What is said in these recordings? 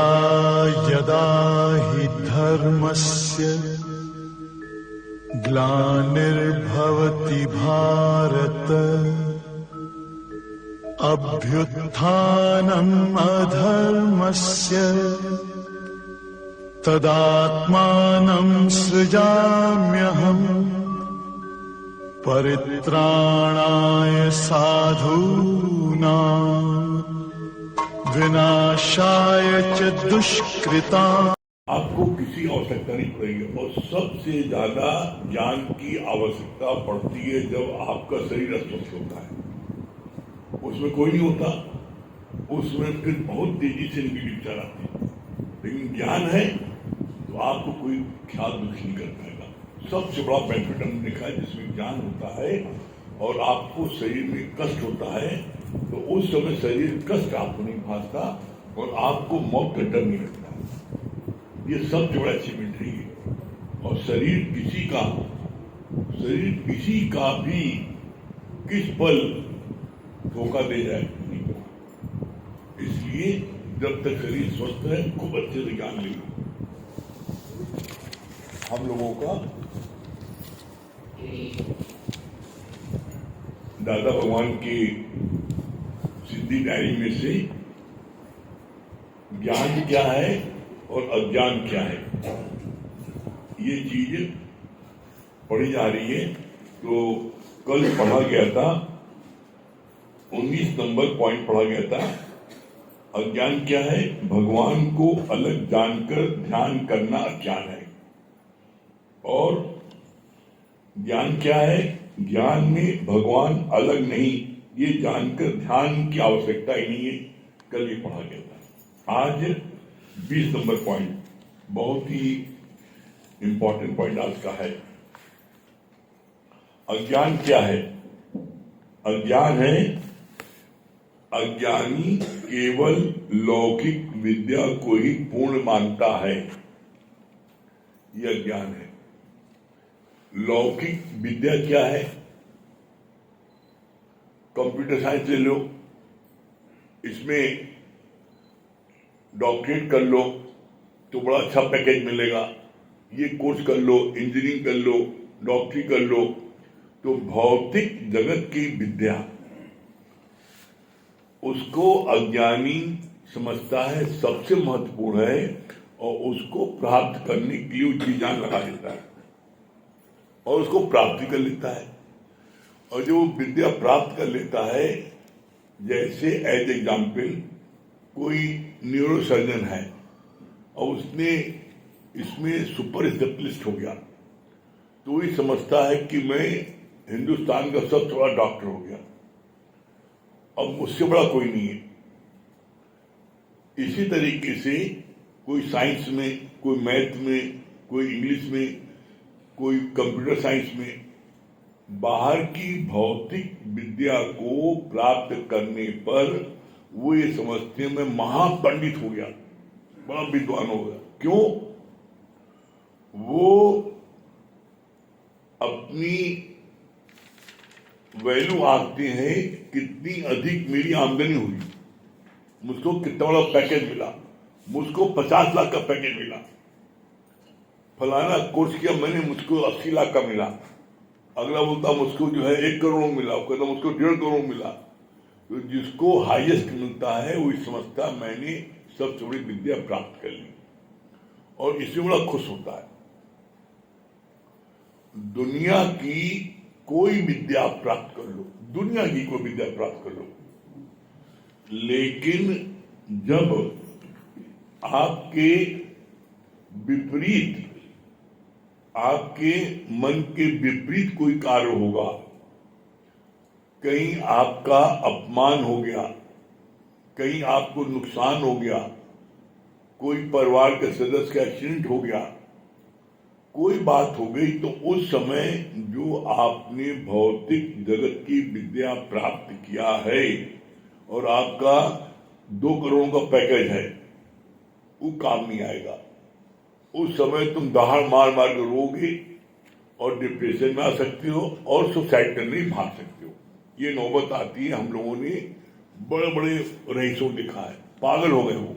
यदा यदा हि धर्मस्य ग्लानिर्भवति भारत अभ्युत्थानम् अधर्मस्य तदात्मानं सृजाम्यहम् परित्राणाय साधूनां विनाशाय च दुष्कृताम्। आपको किसी आवश्यकता नहीं पड़ेगी और सबसे ज्यादा ज्ञान की आवश्यकता पड़ती है जब आपका शरीर अस्वस्थ होता है। उसमें कोई नहीं होता, उसमें फिर बहुत तेजी से निगेटिव विचार आते हैं। लेकिन ज्ञान है तो आपको कोई ख्याल दुख नहीं कर पाएगा। सबसे बड़ा बेनिफिट हमने देखा है जिसमें ज्ञान होता है और आपको शरीर में कष्ट होता है तो उस समय शरीर कष्ट आपको नहीं भासता और आपको मौत का डर नहीं लगता। ये सबसे बड़ा अचीवमेंट है। और शरीर किसी का भी किस पल धोखा दे जाए नहीं पता। इसलिए जब तक शरीर स्वस्थ है खूब अच्छे से ज्ञान लेंगे। हम लोगों का दादा भगवान की सिद्धि डायरी में से ज्ञान क्या है और अज्ञान क्या है ये चीज पढ़ी जा रही है। तो कल पढ़ा गया था 19 नंबर पॉइंट पढ़ा गया था। अज्ञान क्या है? भगवान को अलग जानकर ध्यान करना अज्ञान है। और ज्ञान क्या है? ज्ञान में भगवान अलग नहीं, ये जानकर ध्यान की आवश्यकता ही नहीं है। कल ये पढ़ा गया था। आज 20 नंबर पॉइंट बहुत ही इंपॉर्टेंट पॉइंट आज का है। अज्ञान क्या है? अज्ञान है अज्ञानी केवल लौकिक विद्या को ही पूर्ण मानता है। यह अज्ञान है। लौकिक विद्या क्या है? कंप्यूटर साइंस ले लो, इसमें डॉक्टरेट कर लो तो बड़ा अच्छा पैकेज मिलेगा। ये कोर्स कर लो, इंजीनियरिंग कर लो, डॉक्टरी कर लो। तो भौतिक जगत की विद्या उसको अज्ञानी समझता है सबसे महत्वपूर्ण है और उसको प्राप्त करने के लिए जी जान लगा देता है और उसको प्राप्ति कर लेता है। और जो विद्या प्राप्त कर लेता है, जैसे एज एग्जाम्पल कोई न्यूरोसर्जन है और उसने इसमें सुपर स्पेशलिस्ट हो गया तो ये समझता है कि मैं हिंदुस्तान का सबसे बड़ा डॉक्टर हो गया, अब मुझसे बड़ा कोई नहीं है। इसी तरीके से कोई साइंस में, कोई मैथ में, कोई इंग्लिश में, कोई कंप्यूटर साइंस में बाहर की भौतिक विद्या को प्राप्त करने पर वो ये समझते हैं मैं महापंडित हो गया, बड़ा विद्वान हो गया। क्यों? वो अपनी वैल्यू आंकते हैं कितनी अधिक मेरी आमदनी हुई, मुझको कितना बड़ा पैकेज मिला, मुझको 50 लाख का पैकेज मिला, फलाना कोर्स किया मैंने, मुझको 80 लाख का मिला। अगला बोलता मुझको जो है 1 करोड़ मिला, वो कहता मुझको 1.5 करोड़ मिला। तो जिसको हाईएस्ट मिलता है वो समझता मैंने सबसे बड़ी विद्या प्राप्त कर ली और इससे बड़ा खुश होता है। दुनिया की कोई विद्या प्राप्त कर लो, दुनिया की कोई विद्या प्राप्त कर लो, लेकिन जब आपके विपरीत, आपके मन के विपरीत कोई कार्य होगा, कहीं आपका अपमान हो गया, कहीं आपको नुकसान हो गया, कोई परिवार के सदस्य का एक्सीडेंट हो गया, कोई बात हो गई, तो उस समय जो आपने भौतिक जगत की विद्या प्राप्त किया है और आपका 2 करोड़ का पैकेज है, वो काम नहीं आएगा। उस समय तुम दहाड़ मार मार के रोगे और डिप्रेशन में आ सकते हो और सुसाइड करने भाग सकते हो। ये नौबत आती है। हम लोगों ने बड़े बड़े रईसों देखा है, पागल हो गए वो।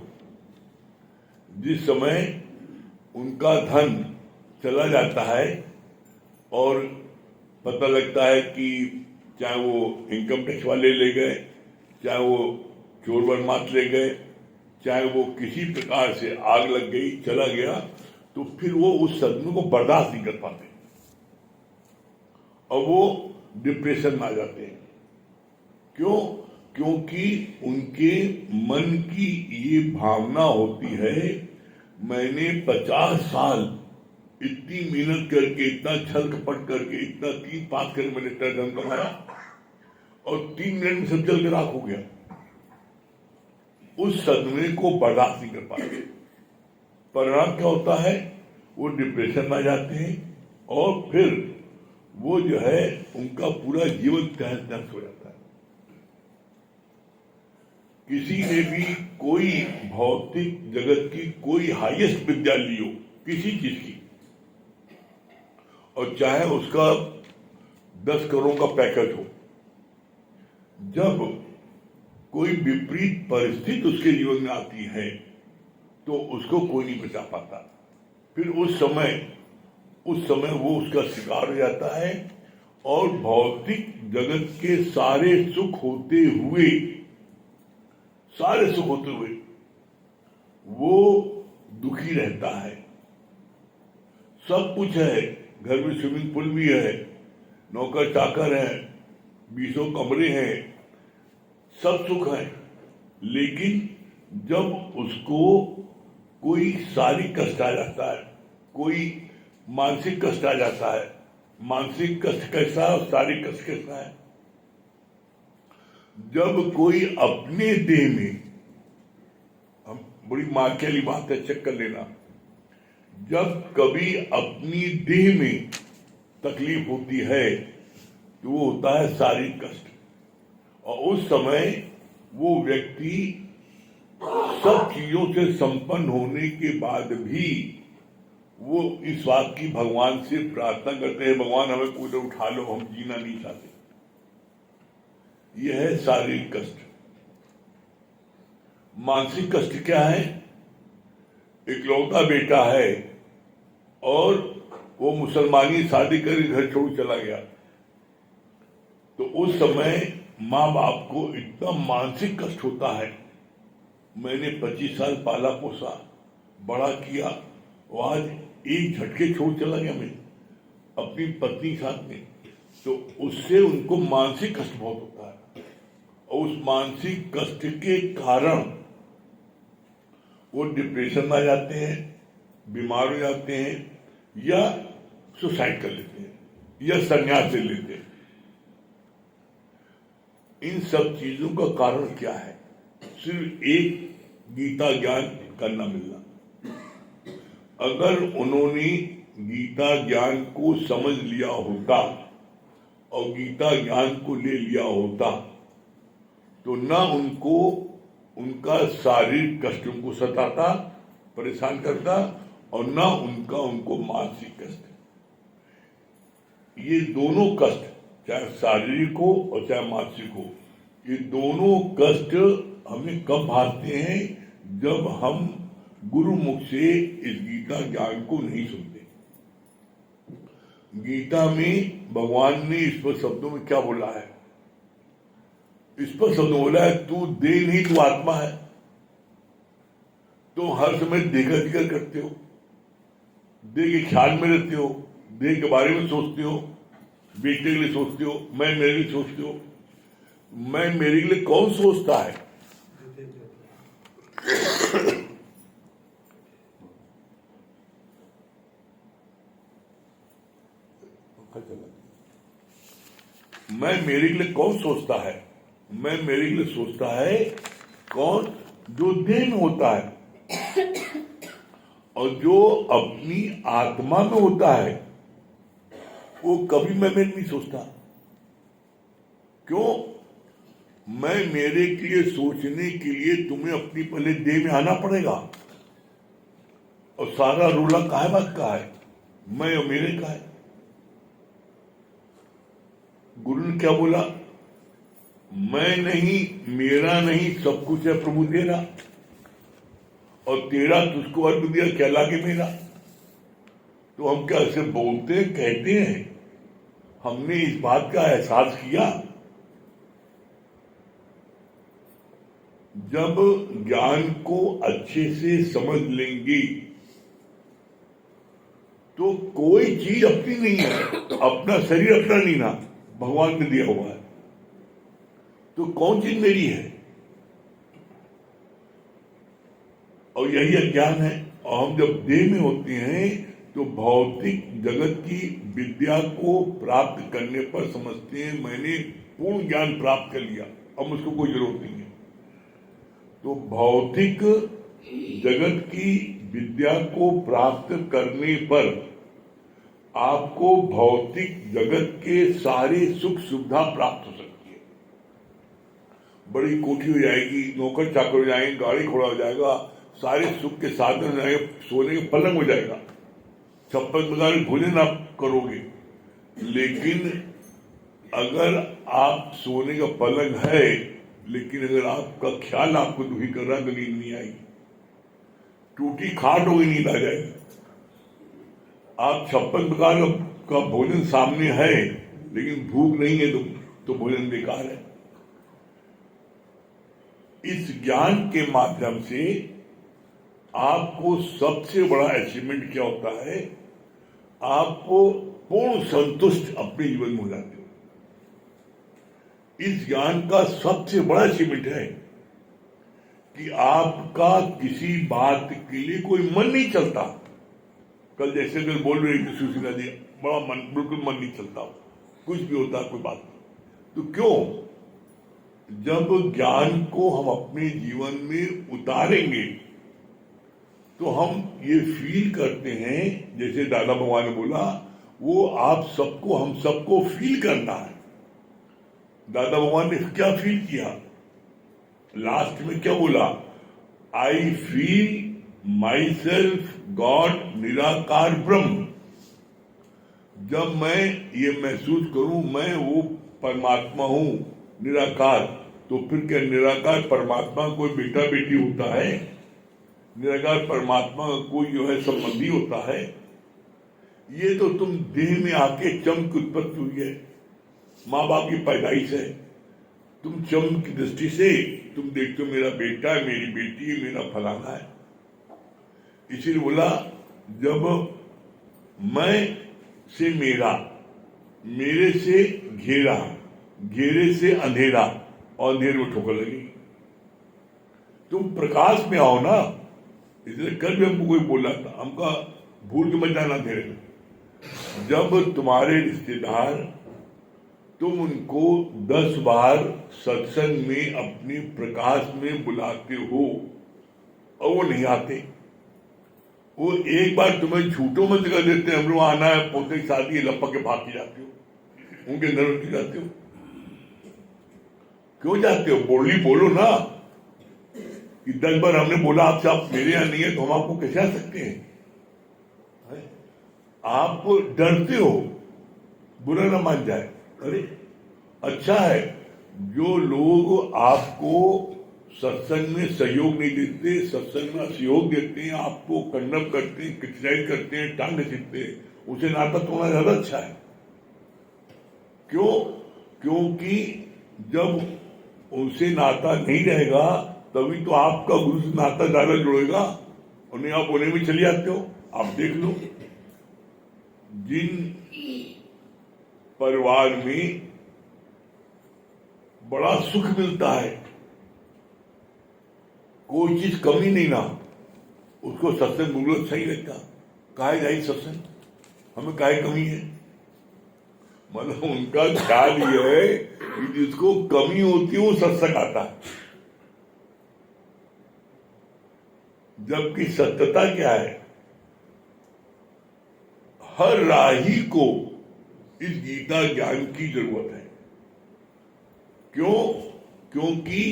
जिस समय उनका धन चला जाता है और पता लगता है कि चाहे वो इनकम टैक्स वाले ले गए, चाहे वो चोर बदमाश ले गए, चाहे वो किसी प्रकार से आग लग गई, चला गया, तो फिर वो उस सदमे को बर्दाश्त नहीं कर पाते और वो डिप्रेशन में आ जाते हैं। क्यों? क्योंकि उनके मन की ये भावना होती है, मैंने 50 साल इतनी मेहनत करके, इतना छल कपट करके, इतना 3-5 करके मैंने धन कमाया और 3 मिनट में सब जल के राख हो गया। उस सदमे को बर्दाश्त नहीं कर पाते। परिणाम क्या होता है? वो डिप्रेशन में आ जाते हैं और फिर वो जो है उनका पूरा जीवन तहस नहस हो जाता है। किसी ने भी कोई भौतिक जगत की कोई हाईएस्ट विद्या ली हो किसी चीज की, और चाहे उसका 10 करोड़ का पैकेज हो, जब कोई विपरीत परिस्थिति उसके जीवन में आती है तो उसको कोई नहीं बचा पाता। फिर उस समय वो उसका शिकार हो जाता है और भौतिक जगत के सारे सुख होते हुए वो दुखी रहता है। सब कुछ है, घर में स्विमिंग पूल भी है, नौकर चाकर है, 20 कमरे हैं, सब सुख है, लेकिन जब उसको कोई शारीरिक कष्ट आ जाता है, कोई मानसिक कष्ट आ जाता है, मानसिक कष्ट कैसा है और शारीरिक कष्ट कैसा है? जब कोई अपने देह में, हम बड़ी मां के लिए बात है, चेक कर लेना, जब कभी अपनी देह में तकलीफ होती है तो वो होता है शारीरिक कष्ट, और उस समय वो व्यक्ति सब चीजों से संपन्न होने के बाद भी वो इस बात की भगवान से प्रार्थना करते हैं, भगवान हमें कूदे उठा लो, हम जीना नहीं चाहते। यह है शारीरिक कष्ट। मानसिक कष्ट क्या है? इकलौता बेटा है और वो मुसलमानी शादी कर घर छोड़ चला गया, तो उस समय माँ बाप को इतना मानसिक कष्ट होता है, मैंने 25 साल पाला पोसा, बड़ा किया, और आज एक झटके छोड़ चला गया मैं अपनी पत्नी साथ में, तो उससे उनको मानसिक कष्ट बहुत होता है। और उस मानसिक कष्ट के कारण वो डिप्रेशन में आ जाते हैं, बीमार हो जाते हैं, या सुसाइड कर लेते हैं, या संन्यास ले लेते हैं। इन सब चीजों का कारण क्या है? सिर्फ एक गीता ज्ञान करना मिलना। अगर उन्होंने गीता ज्ञान को समझ लिया होता और गीता ज्ञान को ले लिया होता तो ना उनको उनका शारीरिक कष्ट उनको सताता, परेशान करता, और ना उनको मानसिक कष्ट। ये दोनों कष्ट, चाहे शारीरिक हो और चाहे मानसिक हो, ये दोनों कष्ट हमें कब भासते हैं? जब हम गुरुमुख से इस गीता ज्ञान को नहीं सुनते। गीता में भगवान ने इस पर शब्दों में क्या बोला है? इस पर शब्द बोला है, तू देह नहीं, तू आत्मा है। तो हर समय देखा दिखा करते हो, देह के ख्याल में रहते हो, देह के बारे में सोचते हो, बेटे के लिए सोचते हो, मैं मेरे लिए सोचते हो। मैं मेरे लिए कौन सोचता है? मैं मेरे लिए कौन सोचता है? मैं मेरे लिए सोचता है कौन? जो देह में होता है और जो अपनी आत्मा में होता है वो कभी मैं नहीं सोचता। क्यों? मैं मेरे के लिए सोचने के लिए तुम्हें अपनी पहले देह में आना पड़ेगा, और सारा रोला काहे बात का है? मैं और मेरे का है। गुरु ने क्या बोला? मैं नहीं, मेरा नहीं, सब कुछ है प्रभु तेरा। और तेरा तुझको अर्घ दिया, क्या लागे मेरा। तो हम क्या ऐसे बोलते हैं, कहते हैं? हमने इस बात का एहसास किया जब ज्ञान को अच्छे से समझ लेंगे तो कोई चीज अपनी नहीं है, अपना शरीर अपना नहीं ना, भगवान ने दिया हुआ है। तो कौन चीज मेरी है? और यही अज्ञान है। और हम जब देह में होते हैं तो भौतिक जगत की विद्या को प्राप्त करने पर समझते हैं मैंने पूर्ण ज्ञान प्राप्त कर लिया, अब मुझको कोई जरूरत नहीं है। तो भौतिक जगत की विद्या को प्राप्त करने पर आपको भौतिक जगत के सारे सुख सुविधा प्राप्त हो सकती है। बड़ी कोठी हो जाएगी, नौकर चाकर हो जाएंगे, गाड़ी घोड़ा हो जाएगा, सारे सुख के साधन हो जाएंगे, सोने का पलंग हो जाएगा, 56 प्रकार के भोजन आप करोगे। लेकिन अगर आप सोने का पलंग है, लेकिन अगर आपका ख्याल आपको दुखी कर रहा है तो नींद नहीं आएगी, टूटी खाट होगी, नींद आ जाएगी। आप 56 प्रकार का भोजन सामने है लेकिन भूख नहीं है तो भोजन बेकार है। इस ज्ञान के माध्यम से आपको सबसे बड़ा अचीवमेंट क्या होता है, आपको पूर्ण संतुष्ट अपने जीवन में हो जाते हो। इस ज्ञान का सबसे बड़ा अचीवमेंट है कि आपका किसी बात के लिए कोई मन नहीं चलता। कल जैसे अगर बोल रहे कि सुशीला जी बड़ा मन, बिल्कुल मन नहीं चलता, कुछ भी होता कोई बात नहीं। तो क्यों? जब ज्ञान को हम अपने जीवन में उतारेंगे तो हम ये फील करते हैं, जैसे दादा भगवान ने बोला, वो आप सबको, हम सबको फील करना है। दादा भगवान ने क्या फील किया? लास्ट में क्या बोला? I feel my self God निराकार ब्रह्म। जब मैं ये महसूस करूं मैं वो परमात्मा हूं निराकार, तो फिर क्या निराकार परमात्मा कोई बेटा बेटी होता है? निराकार परमात्मा का कोई जो है संबंधी होता है? ये तो तुम देह में आके चमक उत्पत्ति हुई है, माँ बाप की पैदाइश है। तुम चमक की दृष्टि से तुम देखते हो मेरा बेटा है, मेरी बेटी है, मेरा फलाना है। इसीलिए बोला जब मैं से मेरा, मेरे से घेरा, घेरे से अंधेरा और अंधेरे में ठोकर लगी। तुम प्रकाश में आओ ना। इसलिए कल भी हमको कोई बोला था, हमका भूल के मत जाना अंधेरे में। जब तुम्हारे रिश्तेदार तुम उनको 10 बार सत्संग में अपने प्रकाश में बुलाते हो और वो नहीं आते, वो एक बार तुम्हें झूठों में जगह देते हैं, हम लोग आना है, पोते की शादी, लपक के भाग के जाते हो, उनके नर जाते हो। क्यों जाते हो? बोलो ना कि 10 बार हमने बोला आपसे, आप मेरे यहाँ नहीं है तो हम आपको कैसे आ सकते हैं? आप डरते हो बुरा ना मान जाए। अरे अच्छा है जो लोग आपको सत्संग में सहयोग नहीं देते, सत्संग में सहयोग देते हैं, आपको कंडम करते हैं, क्रिटिसाइज करते हैं, टांग खींचते हैं, उसे नाता तोड़ना ज्यादा अच्छा है। क्यों? क्योंकि जब उनसे नाता नहीं रहेगा तभी तो आपका गुरु से नाता ज्यादा जुड़ेगा। उन्हें आप उन्हें भी चले जाते हो। आप देख लो जिन परिवार में बड़ा सुख मिलता है, कोई चीज कमी नहीं ना, उसको सत्संग मुगल सही लगता। काहे जाए सत्संग, हमें काहे कमी है? मतलब उनका ख्याल ये है कि जिसको कमी होती है वो सत्संग आता है। जबकि सत्यता क्या है? हर राही को इस गीता ज्ञान की जरूरत है। क्यों? क्योंकि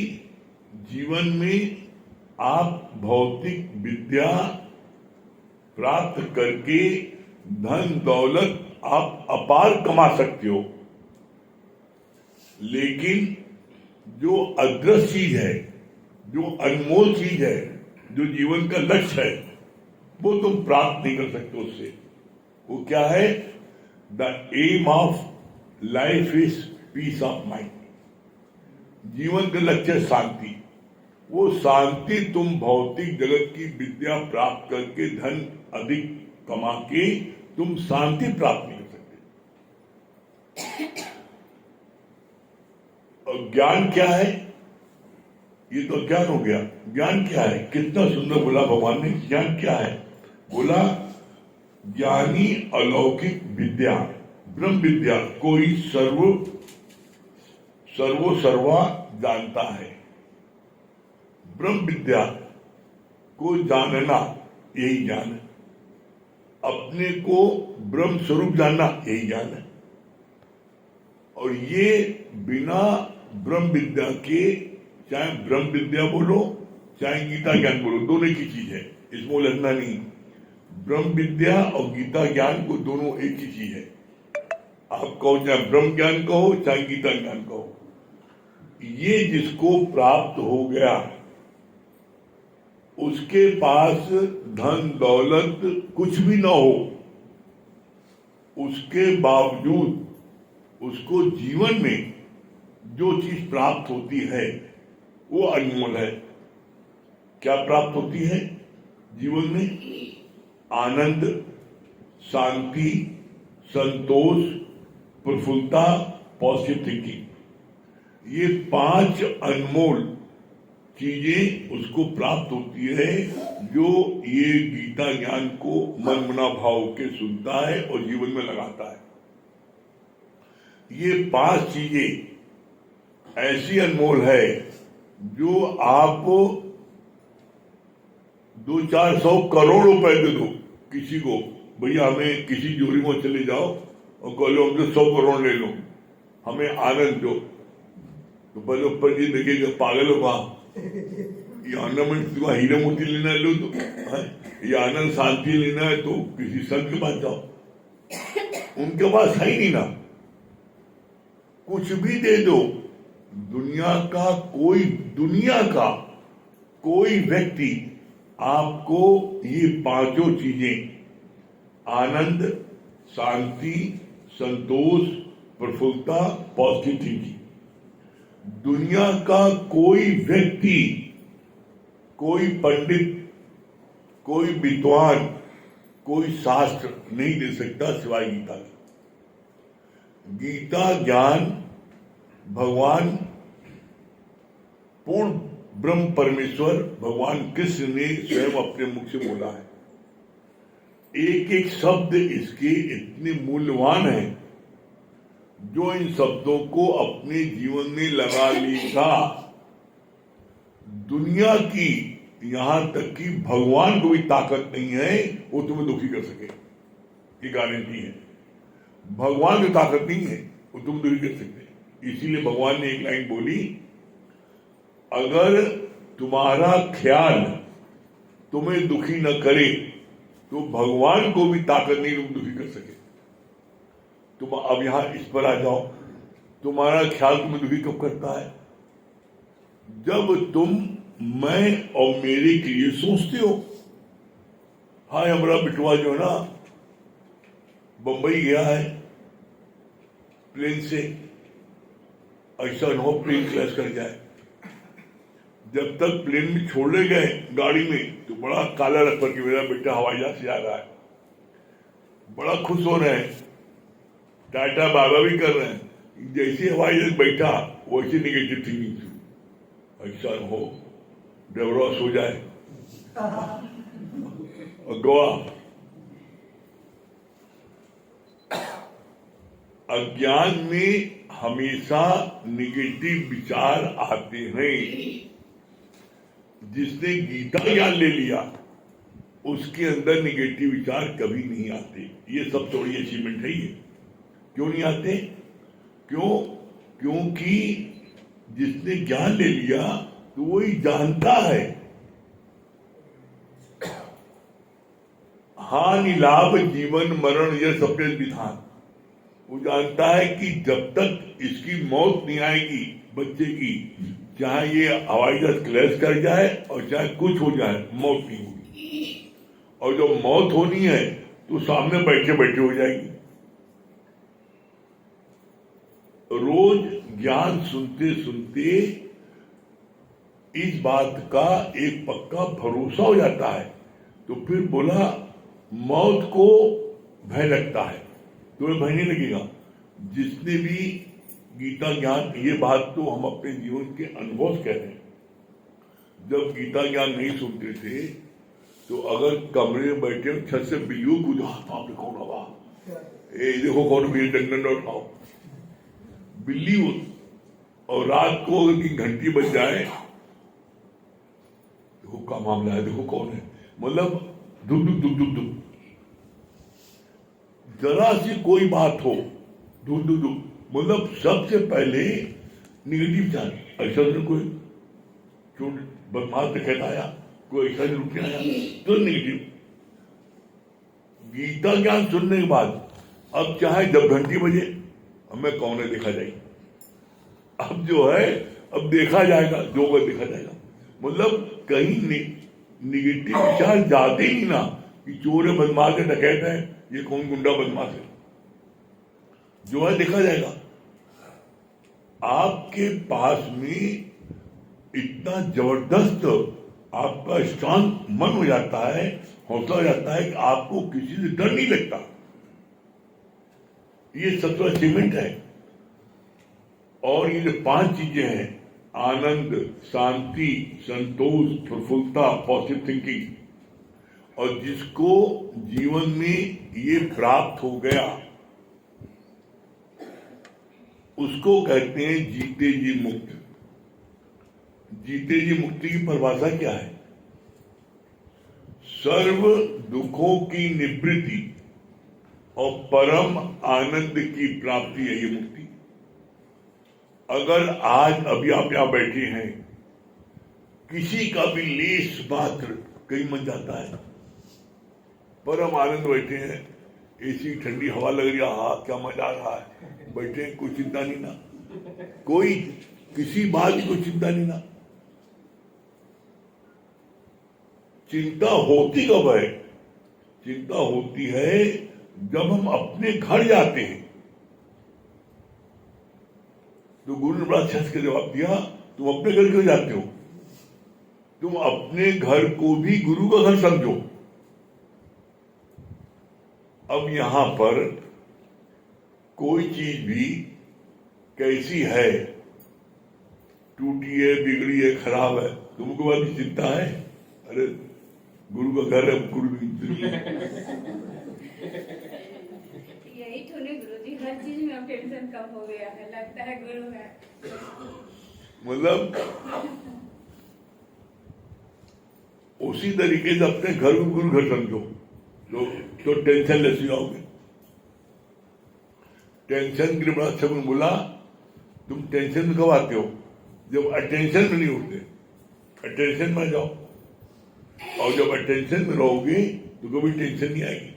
जीवन में आप भौतिक विद्या प्राप्त करके धन दौलत आप अपार कमा सकते हो, लेकिन जो अदृश्य चीज है, जो अनमोल चीज है, जो जीवन का लक्ष्य है वो तुम प्राप्त नहीं कर सकते उससे। वो क्या है? The aim of life is peace of mind. जीवन का लक्ष्य शांति। वो शांति तुम भौतिक जगत की विद्या प्राप्त करके, धन अधिक कमा के तुम शांति प्राप्त नहीं कर सकते। और ज्ञान क्या है? ये तो ज्ञान हो गया। ज्ञान क्या है? कितना सुंदर बोला भगवान ने। ज्ञान क्या है? बोला ज्ञानी अलौकिक विद्या, ब्रह्म विद्या कोई सर्वा जानता है। ब्रह्म विद्या को जानना यही ज्ञान है। अपने को ब्रह्म स्वरूप जानना यही ज्ञान है। और ये बिना ब्रह्म विद्या के, चाहे ब्रह्म विद्या बोलो चाहे गीता ज्ञान बोलो, दोनों की चीज है, इसमें उलझना नहीं। ब्रह्म विद्या और गीता ज्ञान को दोनों एक ही चीज है। आप कहो चाहे ब्रह्म ज्ञान कहो चाहे गीता ज्ञान कहो, ये जिसको प्राप्त हो गया उसके पास धन दौलत कुछ भी ना हो, उसके बावजूद उसको जीवन में जो चीज प्राप्त होती है वो अनमोल है। क्या प्राप्त होती है जीवन में? आनंद, शांति, संतोष, प्रफुल्लता, पॉजिटिव थिंकिंग। ये 5 अनमोल चीजें उसको प्राप्त होती है जो ये गीता ज्ञान को मन मना भाव के सुनता है और जीवन में लगाता है। ये 5 चीजें ऐसी अनमोल है जो आप 200-400 करोड़ रुपए दे दो किसी को, भैया हमें किसी जोड़ी में चले जाओ और कह लो हमसे 100 करोड़ ले लो, हमें आनंद दो, तो पहले ऊपर जी देखेगा पागल होगा, ये आनंद तुम्हारा हीरा मोती लेना है लो, तो ये आनंद शांति लेना है तो किसी संत के पास जाओ। उनके पास है ही नहीं ना, कुछ भी दे दो। दुनिया का कोई व्यक्ति आपको ये 5 चीजें, आनंद, शांति, संतोष, प्रफुल्लता, पॉजिटिव थिंकिंग, दुनिया का कोई व्यक्ति, कोई पंडित, कोई विद्वान, कोई शास्त्र नहीं दे सकता सिवाय गीता के। गीता ज्ञान भगवान पूर्ण ब्रह्म परमेश्वर भगवान कृष्ण ने स्वयं अपने मुख से बोला है। एक एक शब्द इसके इतने मूल्यवान हैं, जो इन शब्दों को अपने जीवन में लगा लेगा, दुनिया की यहां तक कि भगवान को भी ताकत नहीं है वो तुम्हें दुखी कर सके, ये गारंटी है। भगवान की ताकत नहीं है वो तुम दुखी कर सकते। इसीलिए भगवान ने एक लाइन बोली, अगर तुम्हारा ख्याल तुम्हें दुखी न करे तो भगवान को भी ताकत नहीं तुम दुखी कर सके। तुम अब यहां इस पर आ जाओ, तुम्हारा ख्याल तुम्हें दुखी कब करता है? जब तुम मैं और मेरे के लिए सोचते हो। हाँ, हमारा बिटवा जो है ना बंबई गया है प्लेन से, ऐसा न हो प्लेन क्रैश कर जाए। जब तक प्लेन में छोड़े गए गाड़ी में तो बड़ा काला रख कर के मेरा बेटा हवाई जहाज से जा रहा है, बड़ा खुश हो रहे हैं, टाटा बाबा भी कर रहे हैं। जैसे हवाई जहाज बैठा वैसे निगेटिव थिंकिंग थी, ऐसा न हो डेवलप हो जाए और गोवा। अज्ञान में हमेशा निगेटिव विचार आते हैं। जिसने गीता ज्ञान ले लिया उसके अंदर निगेटिव विचार कभी नहीं आते। ये सब थोड़ी अचीवमेंट है। ये क्यों नहीं आते? क्योंकि जिसने ज्ञान ले लिया तो वही जानता है हानि लाभ जीवन मरण यह सफेद विधान। वो जानता है कि जब तक इसकी मौत नहीं आएगी बच्चे की, चाहे ये हवाई जहाज क्रैश कर जाए और चाहे कुछ हो जाए, मौत नहीं होगी। और जब मौत होनी है तो सामने बैठे बैठे हो जाएगी। रोज ज्ञान सुनते सुनते इस बात का एक पक्का भरोसा हो जाता है। तो फिर बोला, मौत को भय लगता है, तुम्हें भय नहीं लगेगा। जिसने भी गीता ज्ञान, ये बात तो हम अपने जीवन के अनुभव से कह रहे हैं। जब गीता ज्ञान नहीं सुनते थे तो अगर कमरे में बैठे छत से बिल्लियों कूदा, आपने कौन हवा, ए देखो कौन भी डंडन उठाओ, बिल्ली हो। और रात को अगर की घंटी बज जाए, देखो क्या मामला है, देखो कौन है, मतलब दुख दुख दुख दुख दुख, जरा सी कोई बात हो दुख दुख दुख, मतलब सबसे पहले निगेटिव चार्ज। ऐसा तो कोई चोट बदमाश दिखाता आया, कोई ऐसा रुक आया तो निगेटिव। गीता ज्ञान सुनने के बाद अब चाहे जब घंटी बजे, हमें कौन है देखा जाएगी, अब जो है अब देखा जाएगा, जो होगा देखा जाएगा। मतलब कहीं निगेटिव विचार जाते ही ना कि चोर है, बदमाश है, डकैत है, ये कौन गुंडा बदमाश है, जो है देखा जाएगा। आपके पास में इतना जबरदस्त आपका स्ट्रांग मन हो जाता है, हौसला हो जाता है कि आपको किसी से डर नहीं लगता। ये सबसे अचीवमेंट है। और ये जो 5 चीजें हैं, आनंद, शांति, संतोष, प्रफुल्लता, पॉजिटिव थिंकिंग, और जिसको जीवन में ये प्राप्त हो गया उसको कहते हैं जीते जी मुक्त। जीते जी मुक्ति की परिभाषा क्या है? सर्व दुखों की निवृत्ति और परम आनंद की प्राप्ति है ये मुक्ति। अगर आज अभी आप यहां बैठे हैं, किसी का भी लेस मात्र कहीं मन जाता है, परम आनंद बैठे हैं, ऐसी ठंडी हवा लग रही है, हाँ क्या मजा आ रहा है, बैठे हैं, कोई चिंता नहीं ना, कोई किसी बात की कोई चिंता नहीं ना। चिंता होती कब है? चिंता होती है जब हम अपने घर जाते हैं। तो गुरु ने बड़ा अच्छा से जवाब दिया, तुम अपने घर क्यों जाते हो? तुम अपने घर को भी गुरु का घर समझो। अब यहां पर कोई चीज भी कैसी है, टूटी है, बिगड़ी है, खराब है, तुमको वाली चिंता है? अरे गुरु का घर है, गुरु यही तो नहीं गुरुजी, हर चीज में अब टेंशन कम हो गया है, लगता है गुरु है। मतलब उसी तरीके से अपने घर को गुरु घर समझो, तो टेंशन लेस हो जाओगे। टेंशन के लिए बड़ा अच्छा गुरु बोला, तुम टेंशन में कब आते हो? जब अटेंशन में नहीं होते, अटेंशन में जाओ। और जब अटेंशन में रहोगे तो कभी टेंशन नहीं आएगी।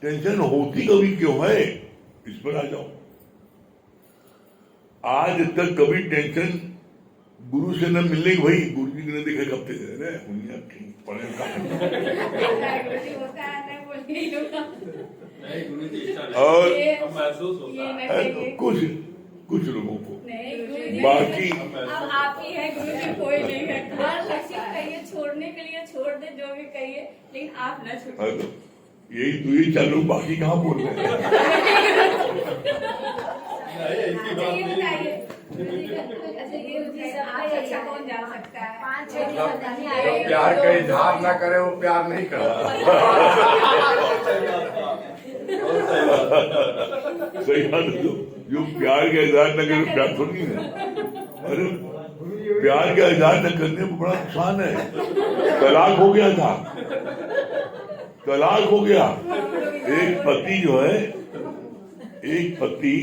टेंशन होती कभी क्यों है, इस पर आ जाओ। आज तक कभी टेंशन गुरु से न मिलने की, भाई गुरु जी ने देखा कब तक पढ़े और कुछ लोगों को बाकी अब आप ही है गुरु जी, कोई नहीं है। कहिए छोड़ने के लिए छोड़ दे, जो भी कहिए, लेकिन आप न छोड़िए। यही तो ही चालू, बाकी कहाँ बोल रहे हैं? अच्छा कौन जा सकता है? जो प्यार का इजहार ना करे वो प्यार नहीं करता। सही बात है। जो प्यार का इजहार न करे प्यार थोड़ी है। अरे प्यार का इजहार न करने में बड़ा नुकसान है। तलाक हो गया था, तलाक हो गया। एक पति जो है, एक पति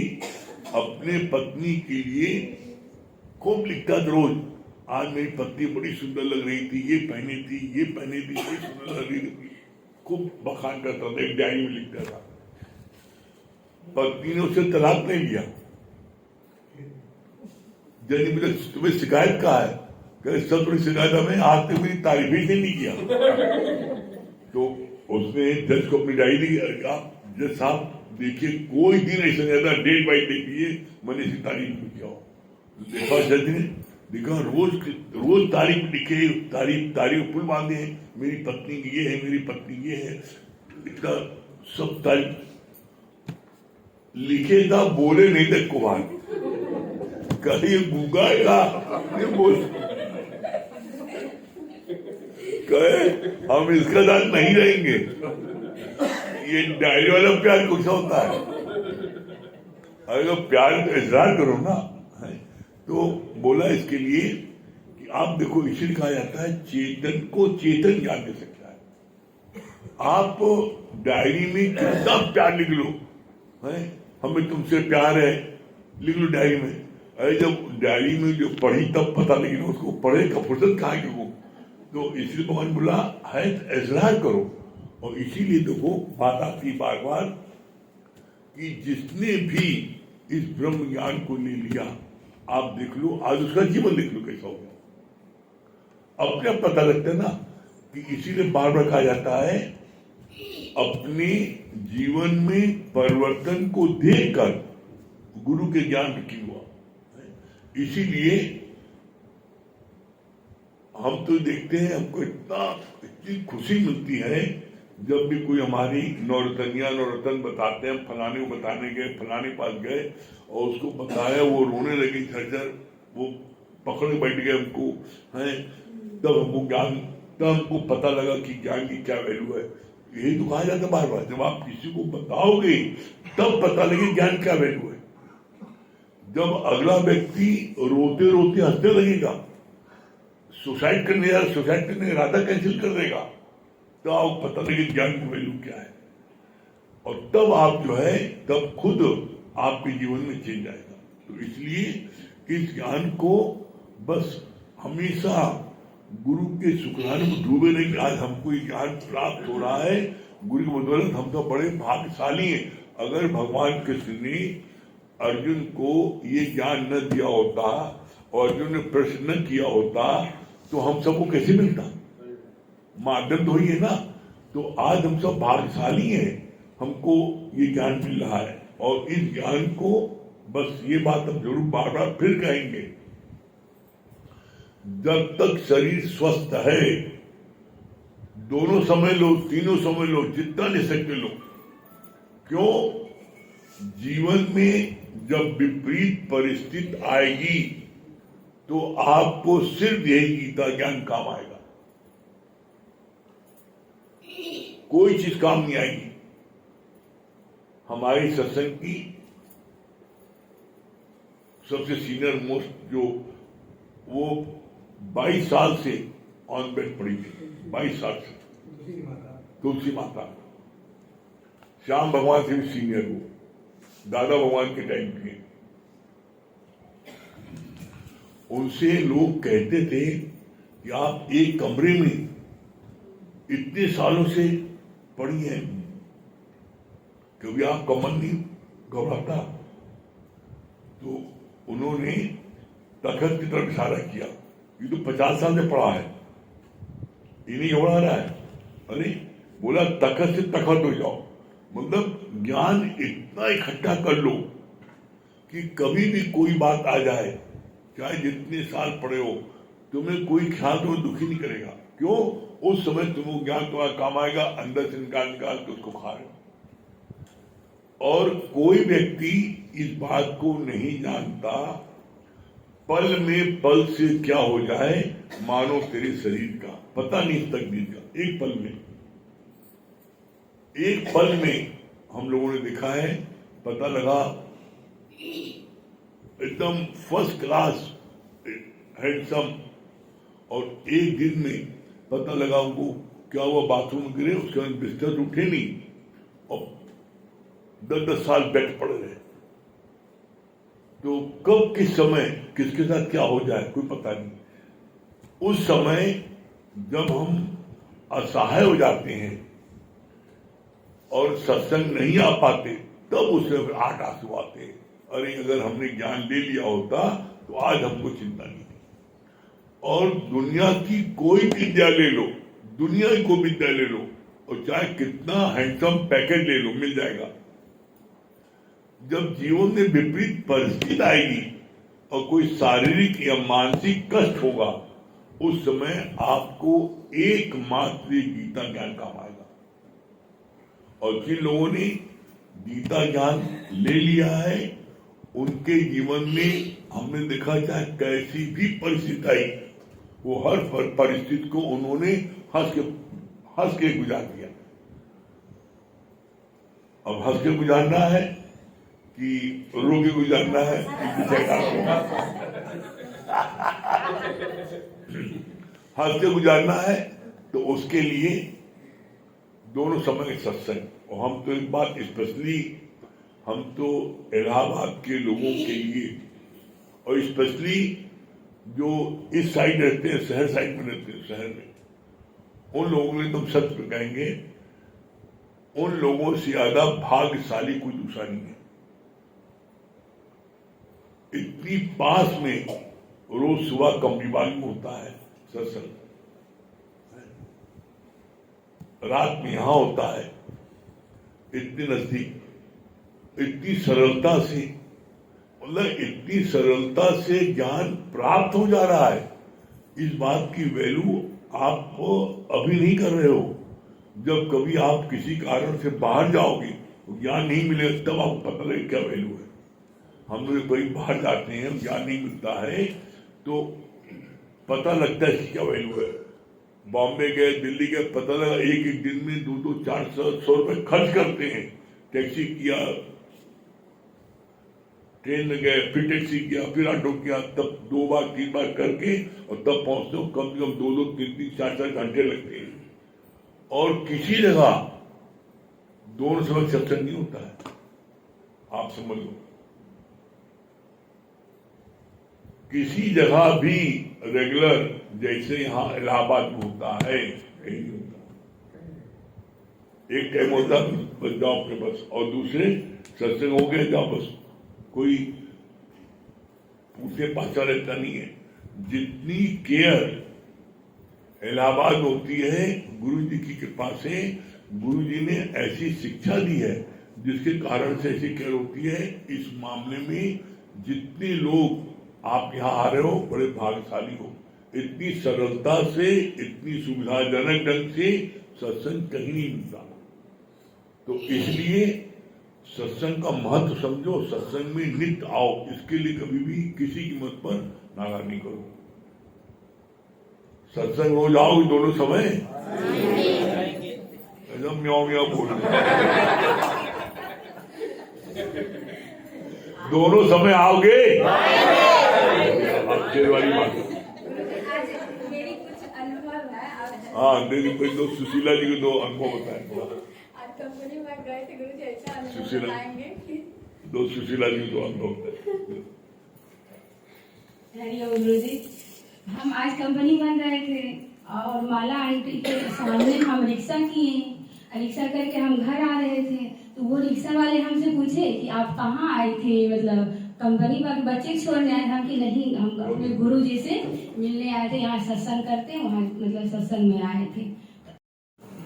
अपने पत्नी के लिए खूब लिखता था रोज, आज मेरी पत्नी बड़ी सुंदर लग रही थी, ये पहनी थी, ये पहनी थी, बड़ी सुंदर लग रही थी, खूब बखान करता था, एक डायरी में लिखता था। पत्नी ने उसे तलाक नहीं लिया। जल्दी बोले तुम्हें शिकायत कहा है? कहे सब थोड़ी शिकायत हमें, आज तक मेरी तारीफ ही नहीं किया। तो उसने जज को अपनी डायरी दी, आप जज साहब देखिए कोई दिन ऐसा नहीं आता, डेट बाई देखिए मैंने इसकी तारीफ नहीं किया हो। देखा जज ने, देखा रोज तारीफ लिखे, तारीफ पुल बांधे, मेरी पत्नी ये है, मेरी पत्नी ये है, इतना सब तारीफ लिखेगा, बोले नहीं तक कुमार कहीं गूंगा ये बोल कहे हम इसका साथ नहीं रहेंगे। ये डायरी वाला प्यार कुछ होता है, अगर प्यार का इजहार करो ना, तो बोला इसके लिए कि आप देखो, इसलिए कहा जाता है चेतन को चेतन ज्ञान दे सकता है। आप डायरी में कितना प्यार लिख लो, है हमें तुमसे प्यार है, लिख लो डायरी में। अरे जब डायरी में जो पढ़ी तब पता नहीं, उसको पढ़े का फुर्सत कहाँ की वो, तो इसलिए भगवान बोला है इजहार करो। और इसीलिए देखो बात आती बार बार कि जिसने भी इस ब्रह्म ज्ञान को ले लिया, आप देख लो आज उसका जीवन देख लो कैसा हो गया। अपने आप पता लगता है ना कि इसीलिए बार बार कहा जाता है अपने जीवन में परिवर्तन को देखकर गुरु के ज्ञान की हुआ। इसीलिए हम तो देखते हैं, हमको इतनी खुशी मिलती है जब भी कोई हमारी नौरतन बताते हैं, फलाने को बताने गए, फलाने पास गए और उसको बताया, वो रोने लगी झरझर, वो पकड़ के बैठ गए हमको, है तब हमको ज्ञान, तब हमको पता लगा कि ज्ञान की क्या वैल्यू है। यही तो कहा जाता बार बार, जब आप किसी को बताओगे तब पता लगे ज्ञान क्या वैल्यू है। जब अगला व्यक्ति रोते रोते हंसने लगेगा, सुसाइड करने या सुसाइड करने का इरादा कैंसिल कर देगा, तो आपको पता लगे ज्ञान की वैल्यू क्या है। और तब आप जो है, तब खुद आपके जीवन में चेंज आएगा। तो इसलिए इस ज्ञान को बस हमेशा गुरु के शुक्राने में डूबे नहीं कि आज हमको ये ज्ञान प्राप्त हो रहा है, गुरु की बदौलत हम तो बड़े भाग्यशाली हैं। अगर भगवान कृष्ण ने अर्जुन को ये ज्ञान न दिया होता और अर्जुन ने प्रश्न न किया होता तो हम सबको कैसे मिलता? माध्यम तो ही है ना। तो आज हम सब भाग्यशाली हैं, हमको ये ज्ञान मिल रहा है। और इस ज्ञान को बस ये बात हम जरूर बार बार फिर कहेंगे, जब तक शरीर स्वस्थ है, दोनों समझ लो, तीनों समझ लो, जितना ले सकते लो। क्यों? जीवन में जब विपरीत परिस्थिति आएगी तो आपको सिर्फ यही गीता ज्ञान काम आएगा, कोई चीज काम नहीं आएगी। हमारी सत्संग की सबसे सीनियर मोस्ट जो वो 22 साल से ऑन बेड पड़ी थी, 22 साल से, तुलसी माता, श्याम भगवान से भी सीनियर वो, दादा भगवान के टाइम के। उनसे लोग कहते थे कि आप एक कमरे में इतने सालों से पड़ी हैं, कभी आप कमर नहीं घबराता? तो उन्होंने तखत की तरफ इशारा किया, ये तो 50 साल से पड़ा है, ये नहीं घबरा रहा है। अरे बोला तखत से तखत हो जाओ, मतलब ज्ञान इतना इकट्ठा कर लो कि कभी भी कोई बात आ जाए, चाहे जितने साल पड़े हो, तुम्हें कोई ख्याल तुम्हें दुखी नहीं करेगा। क्यों? उस समय तुम्हें ज्ञान तुम्हारा काम आएगा, अंदर से निकाल के उसको खा रहे हो। और कोई व्यक्ति इस बात को नहीं जानता, पल में पल से क्या हो जाए मानो तेरे शरीर का पता नहीं, तकदीर का एक पल में, एक पल में हम लोगों ने देखा है, पता लगा एकदम फर्स्ट क्लास हैंडसम, और एक दिन में पता लगा उनको क्या हुआ, बाथरूम गिरे, उसके बाद बिस्तर उठे नहीं और 10-10 साल बेड पड़े रहे। तो कब किस समय किसके साथ क्या हो जाए कोई पता नहीं। उस समय जब हम असहाय हो जाते हैं और सत्संग नहीं आ पाते, तब उससे 8 आंसू आते हैं। अरे अगर हमने ज्ञान ले लिया होता तो आज हमको चिंता नहीं है। और दुनिया की कोई विद्या ले लो, दुनिया को विद्या ले लो, और चाहे कितना हैंडसम पैकेज ले लो, मिल जाएगा। जब जीवन में विपरीत परिस्थिति आएगी और कोई शारीरिक या मानसिक कष्ट होगा, उस समय आपको एकमात्र गीता ज्ञान काम आएगा। और जिन लोगों ने गीता ज्ञान ले लिया है, उनके जीवन में हमने देखा चाहे कैसी भी परिस्थिति आई, वो हर परिस्थिति को उन्होंने हंस के गुजार दिया। अब हंस के गुजारना है कि रो के गुजारना है? हंस के गुजारना है तो उसके लिए दोनों समय के सत्संग। और हम तो एक बात स्पेशली, हम तो इलाहाबाद के लोगों के लिए, और स्पेशली जो इस साइड रहते हैं, शहर साइड में रहते हैं, शहर में, उन लोगों के लिए तुम सच में कहेंगे, उन लोगों से ज्यादा भाग्यशाली कोई दूसरा नहीं है। इतनी पास में रोज सुबह कमरीबाग में होता है सत्संग, रात में यहां होता है, इतनी नजदीक, इतनी सरलता से, मतलब इतनी सरलता से ज्ञान प्राप्त हो जा रहा है। इस बात की वैल्यू आप अभी नहीं कर रहे हो। जब कभी आप किसी कारण से बाहर जाओगे, ज्ञान नहीं मिलेगा, तब आपको पता लगे क्या वैल्यू है। हम लोग कभी बाहर जाते हैं, ज्ञान नहीं मिलता है, तो पता लगता है क्या वैल्यू है। बॉम्बे गए, दिल्ली गए, पता लगा एक एक दिन में 200, 400 रुपए खर्च करते हैं। टैक्सी किया, ट्रेन में गए, फिर टैक्सी किया, फिर ऑटो किया, तब 2 बार 3 बार करके और तब पहुंचते हो, कम से कम 2-2, 3-3, 4-4 घंटे लगते हैं। और किसी जगह दोनों समय सत्संग नहीं होता है, आप समझ लो। किसी जगह भी रेगुलर जैसे यहाँ इलाहाबाद में होता है, यही होता। एक टाइम होता बस जाओ अपने बस, और दूसरे सत्संग हो गए जाओ बस, कोई पूछे पाछा रहता नहीं है। जितनी केयर इलाहाबाद होती है, गुरु जी की कृपा से, गुरु जी ने ऐसी शिक्षा दी है जिसके कारण से ऐसी केयर होती है। इस मामले में जितने लोग आप यहाँ आ रहे हो, बड़े भाग्यशाली हो। इतनी सरलता से, इतनी सुविधाजनक ढंग से सत्संग कहीं नहीं मिलता। तो इसलिए सत्संग का महत्व समझो, सत्संग में नित्य आओ। इसके लिए कभी भी किसी कीमत पर नाराज नहीं करो। सत्संग रोज आओगे दोनों समय, एकदम म्याऊ म्याऊ बोल, दोनों समय आओगे? अच्छे वाली बात। मेरी कुछ अनुभव है। हाँ, कोई दो सुशीला जी को 2 अनुभव बताए। आज कंपनी में गए थे, गुरु जी ऐसा अनुभव सुशीला, बताएंगे। 2 सुशीला जी को 2 अनुभव बताए। हरिओम गुरु जी, हम आज कंपनी बन रहे थे और माला आंटी के सामने हम रिक्शा किए। रिक्शा करके हम घर आ रहे थे, तो वो रिक्शा वाले हमसे पूछे कि आप कहाँ आए थे, मतलब कंपनी पर बच्चे छोड़ने आए थे। हम कि नहीं, हम अपने गुरु जी से मिलने आए थे, यहाँ सत्संग करते हैं, वहाँ मतलब सत्संग में आए थे।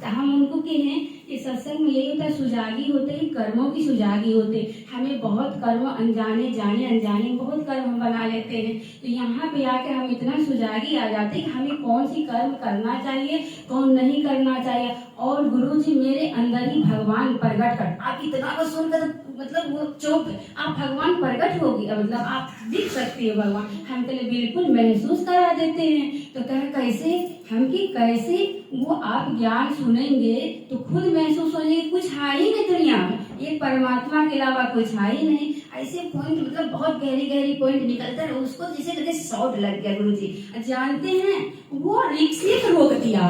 तो हम उनको कहें कि सत्संग में यही होता है, सुजागी होते ही कर्मों की सुजागी होते। हमें बहुत कर्म अनजाने जाने अनजाने बहुत कर्म हम बना लेते हैं। तो यहाँ पे आके हम इतना सुजागी आ जाते हैं कि हमें कौन सी कर्म करना चाहिए, कौन नहीं करना चाहिए। और गुरु जी मेरे अंदर ही भगवान प्रकट कर, आप इतना बस सुनकर मतलब वो चौंक, आप भगवान प्रकट होगी, मतलब आप दिख सकती है भगवान। हम के लिए बिल्कुल महसूस करा देते हैं। तो कह कैसे हम कि कैसे वो आप ज्ञान सुनेंगे तो खुद महसूस हो जाएगी, कुछ है ही नहीं दुनिया में, ये परमात्मा के अलावा कुछ है ही नहीं। ऐसे पॉइंट मतलब बहुत गहरी गहरी पॉइंट निकलता है, उसको जैसे लगे शॉट लग गया। गुरु जी जानते हैं वो रिक्शे को रोक दिया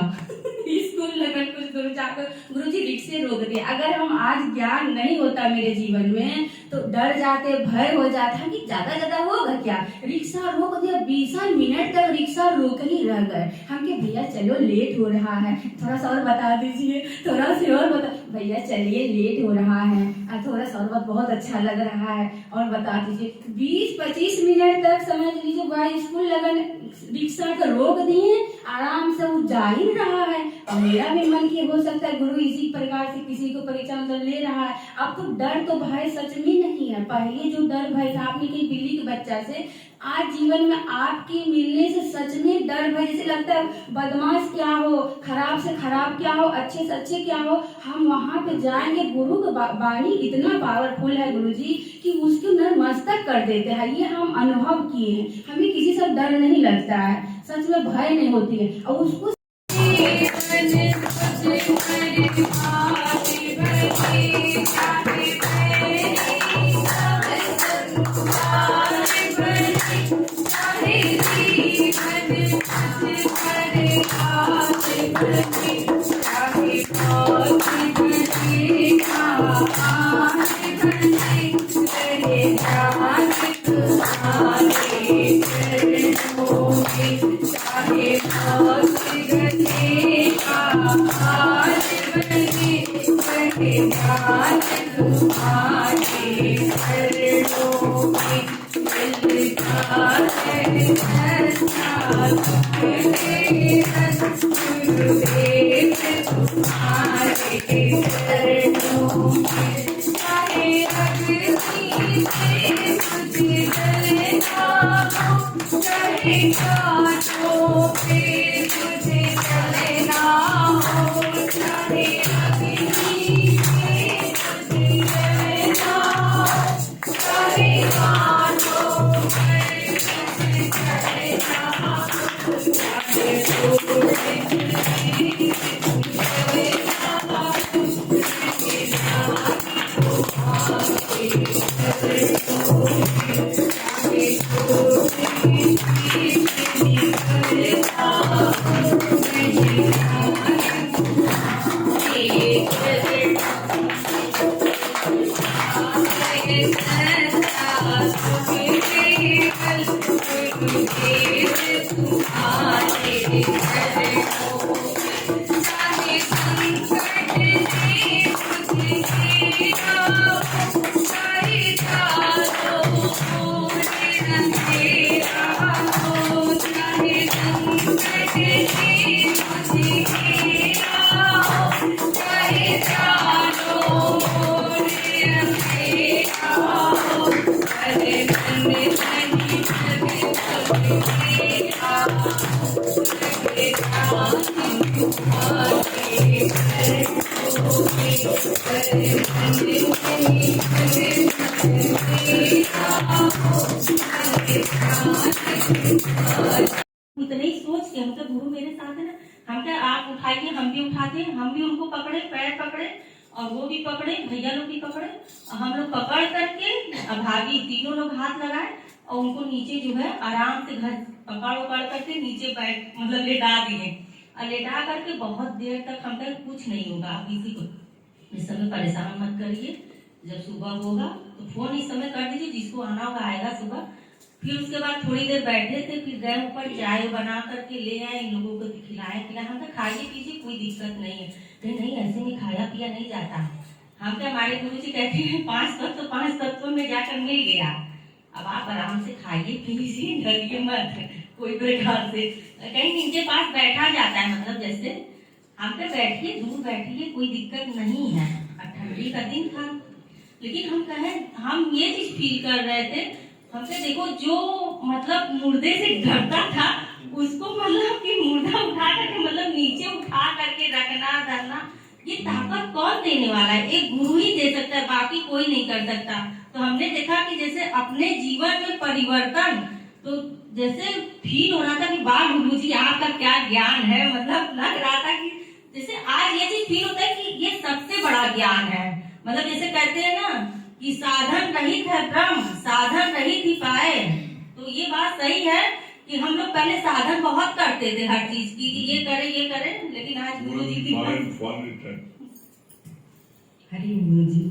स्कूल लगन कुछ दूर जाकर गुरु जी रिक्शे रोक दिया। अगर हम आज ज्ञान नहीं होता मेरे जीवन में तो डर जाते, भय हो जाता कि ज्यादा होगा क्या। रिक्शा रोक दिया, 20 मिनट तक रिक्शा रोक ही रह गए। हम कि भैया चलो लेट हो रहा है, थोड़ा सा और बता दीजिए, थोड़ा सा और बता। भैया चलिए लेट हो रहा है, थोड़ा शरबत बहुत अच्छा लग रहा है और बता दीजिए। 20-25 मिनट तक समझ लीजिए भाई स्कूल लगन रिक्शा को रोक दिए, आराम से वो जा ही रहा है। और मेरा भी मन की हो सकता है गुरु इसी प्रकार से किसी को परीक्षा मतलब ले रहा है। अब तो डर तो भाई सच में नहीं है, पहले जो डर भय था आपने कहीं बिल्ली के बच्चा से, आज जीवन में आपके मिलने से सच में डर भय जैसे लगता है बदमाश क्या हो, खराब से खराब क्या हो, अच्छे से अच्छे क्या हो, हम वहां पे जाएंगे। गुरु का वाणी इतना पावरफुल है गुरु जी कि उसको नतमस्तक कर देते हैं। ये हम अनुभव किए हैं, हमें किसी से डर नहीं लगता है, सच में भय नहीं होती है। और उसको इतने ही सोच के हम तो गुरु मेरे साथ है ना, हम क्या आप उठाइए हम भी उठाते हैं, हम भी उनको पकड़े, पैर पकड़े और वो भी पकड़े, भैया लोग भी पकड़े, हम लोग पकड़ करके भाभी तीनों लोग हाथ लगाए और उनको नीचे जो है आराम से घर पकड़ करके नीचे बैठ मतलब लेटा दिए। और लेटा करके बहुत देर तक हम तक कुछ नहीं होगा, आप किसी को इस समय परेशान मत करिए, जब सुबह होगा तो फोन इस समय कर दीजिए, जिसको आना होगा आएगा सुबह। फिर उसके बाद थोड़ी देर बैठे थे, फिर गए ऊपर चाय बना करके ले आए, इन लोगों को खिलाया पिलाया। हम तो खाइए पीजिए कोई दिक्कत नहीं है, नहीं ऐसे में खाया पिया नहीं जाता। हम क्या हमारे गुरु जी कहते हैं 5 तत्व 5 तत्वों में जाकर मिल गया। अब आप आराम से खाइए पीजिए, डरिए मत कोई प्रकार से, कहीं इनके पास बैठा जाता है, मतलब जैसे हम पे बैठिए, दूर बैठिए, कोई दिक्कत नहीं है। ठंडी का दिन था, लेकिन हम कहें हम ये चीज फील कर रहे थे, हमसे देखो जो मतलब मुर्दे से डरता था उसको मतलब कि मुर्दा उठा करके मतलब नीचे उठा करके रखना धरना, ये ताकत कौन देने वाला है? एक गुरु ही दे सकता है, बाकी कोई नहीं कर सकता। तो हमने देखा कि जैसे अपने जीवन में परिवर्तन, तो जैसे फील हो रहा था कि वाह गुरु जी आपका क्या ज्ञान है, मतलब लग रहा था कि जैसे आज ये चीज फील होता है कि ये सबसे बड़ा ज्ञान है। मतलब जैसे कहते हैं ना कि साधन रहित है ब्रह्म, साधन रहित ही पाए। तो ये बात सही है कि हम लोग पहले साधन बहुत करते थे हर चीज की, कि ये करें, लेकिन आज गुरु जी की हरि गुरु जी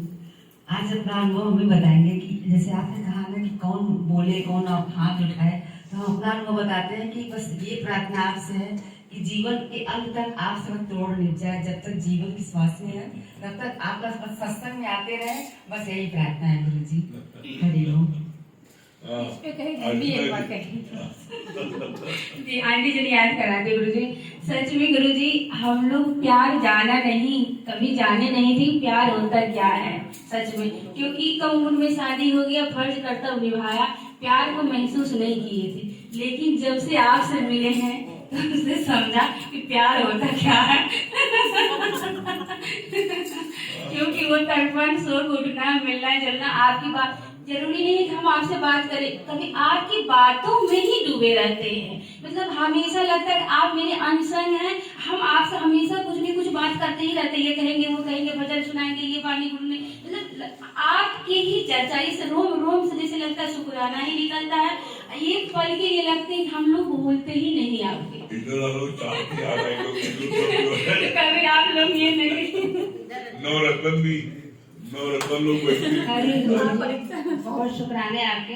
आज अपना अनुभव हमें बताएंगे कि जैसे आपने कहा ना कि कौन बोले कौन आप हाथ उठाए, तो हम अपना अनुभव बताते हैं कि बस ये प्रार्थना आपसे है कि जीवन के अंत तक आप सब तोड़ नहीं जाए, जब तक जीवन की श्वास में है तब तक आप बस सत्संग में आते रहे, बस यही प्रार्थना है गुरु जी। हरिओम। इस पे कहीं हम भी एक बात कहें जी, आंटी जी ने याद करा दे गुरु जी। सच में गुरु जी, हम लोग प्यार जाना नहीं, कभी जाने नहीं थी प्यार होता क्या है सच में, क्योंकि कम उम्र में शादी हो गया, फर्ज कर्तव्य निभाया, प्यार को महसूस नहीं किए थे। लेकिन जब से आपसे मिले हैं तो उसने समझा कि प्यार होता क्या है क्योंकि वो तड़पन, शोक, उठना, मिलना, जलना, आपकी बात जरूरी नहीं कि हम आपसे बात करें, कभी आपकी बातों में ही डूबे रहते हैं। मतलब हमेशा लगता है कि आप मेरे अनसंग हैं, हम आपसे हमेशा कुछ न कुछ बात करते ही रहते हैं, ये कहेंगे, वो कहेंगे, भजन सुनाएंगे, ये पानी गुरु, मतलब आपके ही चर्चा, इस रोम रोम से जैसे लगता है शुक्राना ही निकलता है। ये पल के लिए लगते हैं कि हम लोग बोलते ही नहीं आपके, कभी आप लोग ये नहीं नवरत्न भी लोग बहुत शुक्राने आपके।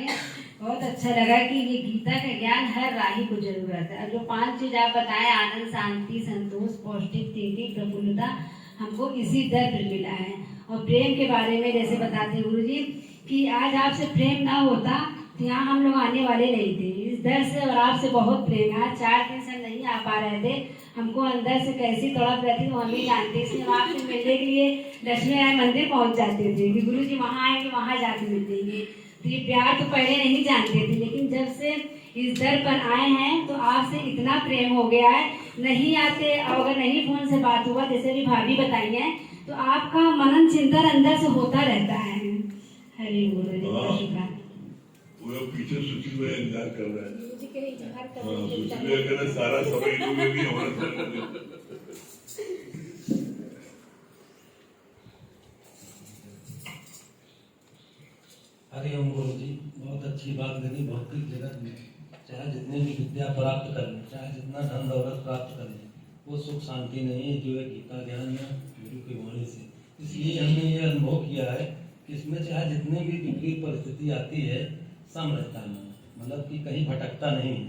बहुत अच्छा लगा कि ये गीता का ज्ञान हर राही को जरूरत है। जो 5 चीज आप बताए, आनंद, शांति, संतोष, पौष्टिक, तेजी, प्रफुल्लता, हमको इसी दर पर मिला है। और प्रेम के बारे में जैसे बताते हैं गुरु जी कि आज आपसे प्रेम ना होता तो यहाँ हम लोग आने वाले नहीं थे। इस दर से और आपसे बहुत प्रेम है। 4 दिन से नहीं आ पा रहे थे, हमको अंदर से कैसी तड़प रहती तो हम ही जानते। इसलिए हम आपसे मिलने के लिए लक्ष्मी नारायण मंदिर पहुंच जाते थे कि गुरु जी वहाँ आएंगे, वहाँ जाके मिल लेंगे। तो ये प्यार तो पहले नहीं जानते थे, लेकिन जब से इस दर पर आए हैं तो आपसे इतना प्रेम हो गया है। नहीं आते, अगर नहीं फोन से बात हुआ, जैसे भी भाभी बताई है, तो आपका मनन चिंतन अंदर से होता रहता है। हरि बोल। वो पीछे सुशील भाई इंतजार कर रहा है। सुशील भाई कहना सारा समय इन्होंने भी हमारा हरिओम गुरु जी, बहुत अच्छी बात लगी। भौतिक जगत में चाहे जितने भी विद्या प्राप्त कर लें, चाहे जितना धन दौलत प्राप्त कर लें, वो सुख शांति नहीं है जो है गीता ज्ञान में गुरु की वाणी से। इसलिए हमने ये अनुभव किया है कि इसमें चाहे जितनी भी विपरीत परिस्थिति आती है, सम रहता है, मतलब कि कहीं भटकता नहीं है।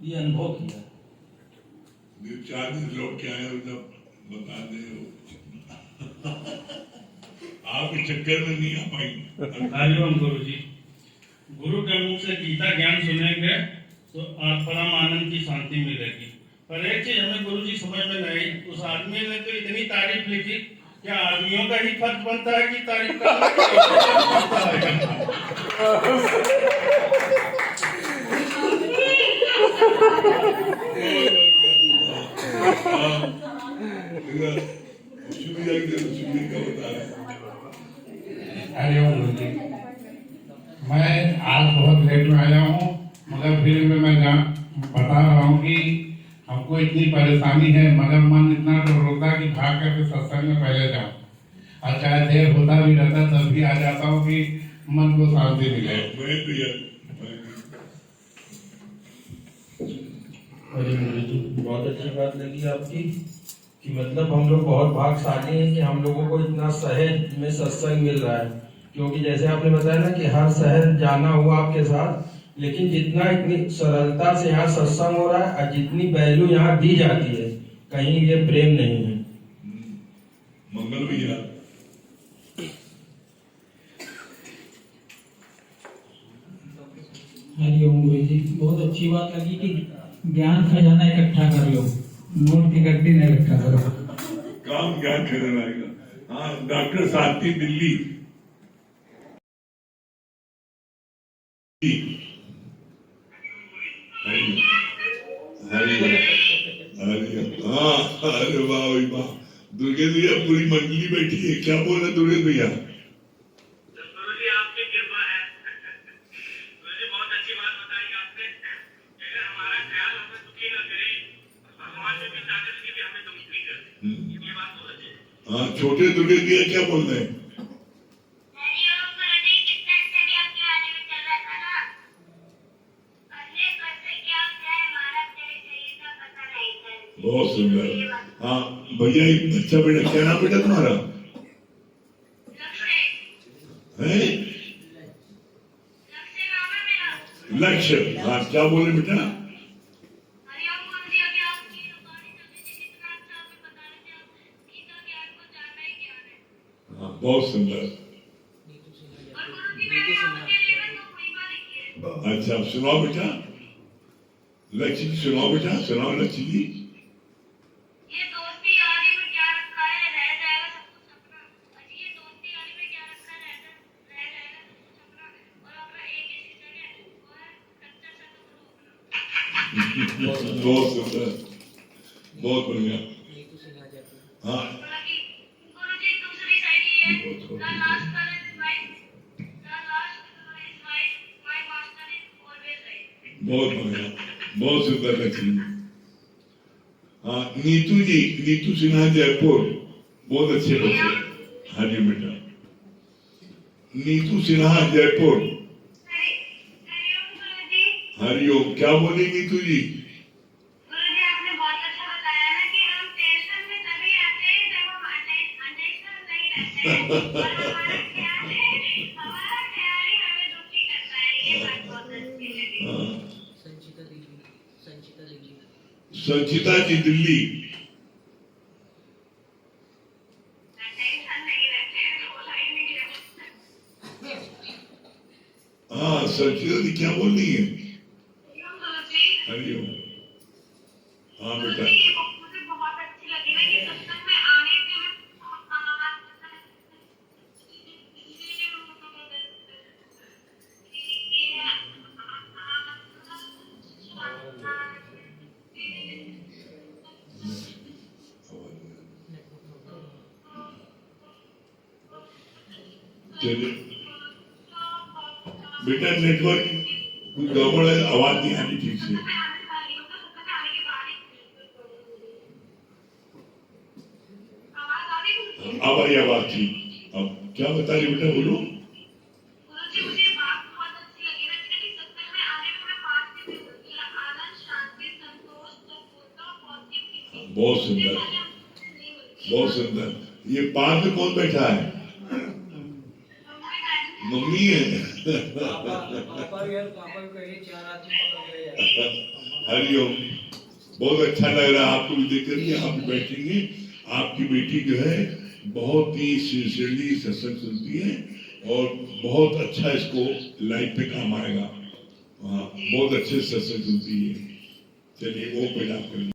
ये अनुभव किया। 4 दिन लौट के आए हो जब बता दे आपके चक्कर में नहीं आ पाई। हरिओम गुरु जी, गुरु के मुख से गीता ज्ञान सुनेंगे तो परम आनंद की शांति मिलेगी। पर एक चीज हमें गुरु जी समझ में नहीं, उस आदमी ने तो इतनी तारीफ लिखी, क्या आदमियों का ही फर्ज बनता है कि तारीफ हरिओम गुरु जी, मैं आज बहुत लेट में आया हूँ, मगर फिर भी मैं बता रहा हूँ कि हमको इतनी परेशानी है, मगर मन इतना रोकता कि भाग करके सत्संग में पहले जाऊँ, और चाहे देर होता भी रहता तब भी आ जाता हूँ कि मन को शांति मिले। अरे गुरु जी, बहुत अच्छी बात लगी आपकी कि मतलब हम लोग बहुत भाग्यशाली हैं कि हम लोगों को इतना सहज में सत्संग मिल रहा है। क्योंकि जैसे आपने बताया ना कि हर शहर जाना हुआ आपके साथ, लेकिन जितना इतनी सरलता से यहाँ सत्संग हो रहा है और जितनी वैल्यू यहाँ दी जाती है, कहीं ये प्रेम नहीं है। मंगल भैया, हरिओम गुरु जी, बहुत अच्छी बात लगी कि ज्ञान खजाना इकट्ठा कर लो, नोट की गड्डी नहीं इकट्ठा करो। काम ज्ञान खजाना आएगा। हाँ, डॉक्टर शांति दिल्ली, अरे वाह, दुर्गे भैया पूरी मंडली बैठी है। क्या बोल रहे दुर्गे भैया? गुरु जी आपकी कृपा है। गुरु जी बहुत अच्छी बात बताई आपने। अगर हमारा ख्याल हमें दुखी न करे, भगवान से भी चाहते थे कि हमें दुखी नहीं करे। ये बात बहुत अच्छी है। हाँ, छोटे दुर्गे भैया क्या बोल रहे हैं? बहुत सुंदर। हाँ भैया, अच्छा बेटा, क्या नाम बेटा तुम्हारा है? लक्ष्य। हाँ, क्या बोले बेटा? बहुत सुंदर। अच्छा सुनाओ बेटा, लक्ष्य जी सुनाओ बेटा, सुनाओ लक्ष्य जी। ये दोस्ती यारी में क्या रखा है, रह जाएगा सब कुछ अपना। अजी ये दोस्ती यारी में क्या रखा है, रह जाएगा सब कुछ अपना। और अपना एक ही सीजन है, वो है कच्चा सा तो अपना। बहुत सुंदर, बहुत बढ़िया। हाँ गुरुजी दूसरी साइड ये है, the last color is white, the last color is white, my master is always right. बहुत बढ़िया, बहुत सुंदर लक्ष्मी। हाँ नीतू जी, नीतू सिन्हा जयपुर, बहुत अच्छे बच्चे। हाँ जी बेटा, नीतू सिन्हा जयपुर। हरिओम, क्या बोली नीतू जी? गुरुजी आपने बहुत अच्छा बताया ना कि हम टेंशन में तभी आते हैं जब हम अनटेंशन नहीं रहते हैं। और हमारा ख्याल ही हमें दुखी करता है। ये बात बहुत अच्छी लगी। संचिता जी दिल्ली। टेंशन नहीं रहते हैं, बोला ही नहीं है। हाँ संचिता जी क्या बोल रही है? गुरुजी हरिओम। हाँ बेटा, ये बुक मुझे बहुत अच्छी लगी ना कि सत्संग में आने से मैं चलिए बेटा, नेटवर्क कुछ गड़बड़ है, आवाज नहीं आ रही ठीक से। अब आई आवाज ठीक। अब क्या बता रही बेटा, बोलो। गुरुजी मुझे बात बहुत अच्छी लगी ना कि सत्संग में आने में मैं 5 चीजें होती है, आनंद, शांति, संतोष, सफलता, पॉजिटिव। बहुत सुंदर, बहुत सुंदर। ये पार्क में कौन बैठा है? मम्मी है। हरिओम, बहुत अच्छा लग रहा है आपको भी देख करके। आप भी बैठेंगे, आपकी बेटी जो है बहुत ही सिंसियरली सत्संग सुनती है और बहुत अच्छा इसको लाइफ पे काम आएगा। हाँ बहुत अच्छे सत्संग सुनती है। चलिए वो पहले आप करिए।